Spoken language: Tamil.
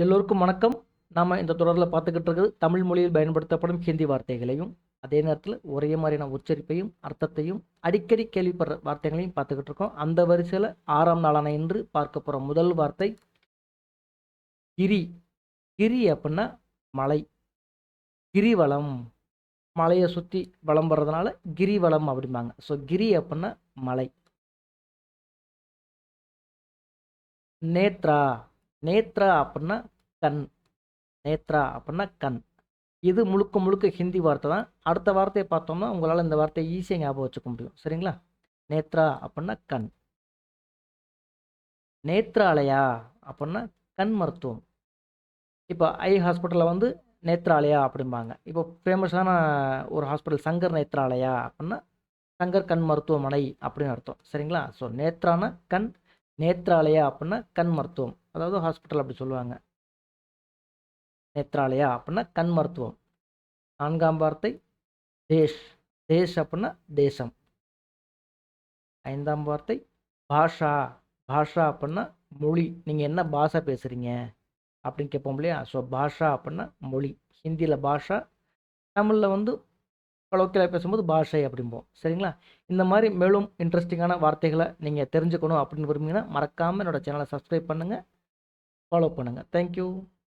எல்லோருக்கும் வணக்கம். நாம இந்த தொடரில் பார்த்துக்கிட்டு இருக்கிறது தமிழ் மொழியில் பயன்படுத்தப்படும் ஹிந்தி வார்த்தைகளையும் அதே நேரத்தில் ஒரே மாதிரியான உச்சரிப்பையும் அர்த்தத்தையும் அடிக்கடி கேள்விப்படுற வார்த்தைகளையும் பார்த்துக்கிட்டு இருக்கோம். அந்த வரிசையில் 6ஆம் நாளான இன்று பார்க்க போகிற முதல் வார்த்தை கிரி. கிரி அப்படின்னா மலை, கிரிவலம். மலையை சுற்றி வலம் வர்றதுனால கிரிவலம் அப்படிம்பாங்க. ஸோ கிரி அப்படின்னா மலை. நேத்ரா. நேத்ரா அப்படின்னா கண். நேத்ரா அப்படின்னா கண். இது முழுக்க முழுக்க ஹிந்தி வார்த்தை தான். அடுத்த வார்த்தையை பார்த்தோம்னா உங்களால் இந்த வார்த்தையை ஈஸியாக ஞாபகம் வச்சுக்க முடியும். சரிங்களா? நேத்ரா அப்படின்னா கண். நேத்ராலயா அப்படின்னா கண் மருத்துவம். இப்போ ஐ ஹாஸ்பிட்டலில் வந்து நேத்ராலயா அப்படிம்பாங்க. இப்போ ஃபேமஸான ஒரு ஹாஸ்பிட்டல் சங்கர் நேத்ராலயா அப்படின்னா சங்கர் கண் மருத்துவமனை அப்படின்னு அர்த்தம். சரிங்களா? ஸோ நேத்ரானா கண், நேத்ராலயா அப்படின்னா கண் மருத்துவம், அதாவது ஹாஸ்பிட்டல் அப்படி சொல்லுவாங்க. நேத்ராலயா அப்படின்னா கண் மருத்துவம். 4ஆம் வார்த்தை தேஷ். தேஷ் அப்படின்னா தேசம். 5ஆம் வார்த்தை பாஷா. பாஷா அப்படின்னா மொழி. நீங்கள் என்ன பாஷை பேசுகிறீங்க அப்படின்னு கேட்போம் இல்லையா? ஸோ பாஷா அப்படின்னா மொழி. ஹிந்தியில் பாஷா, தமிழில் வந்து கலோக்கியில் பேசும்போது பாஷை அப்படிம்போம். சரிங்களா? இந்த மாதிரி மேலும் இன்ட்ரெஸ்டிங்கான வார்த்தைகளை நீங்கள் தெரிஞ்சுக்கணும் அப்படின்னு விரும்பிங்கன்னா மறக்காமல் என்னோடய சேனலை சப்ஸ்கிரைப் பண்ணுங்கள், ஃபாலோ பண்ணுங்கள். தேங்க்யூ.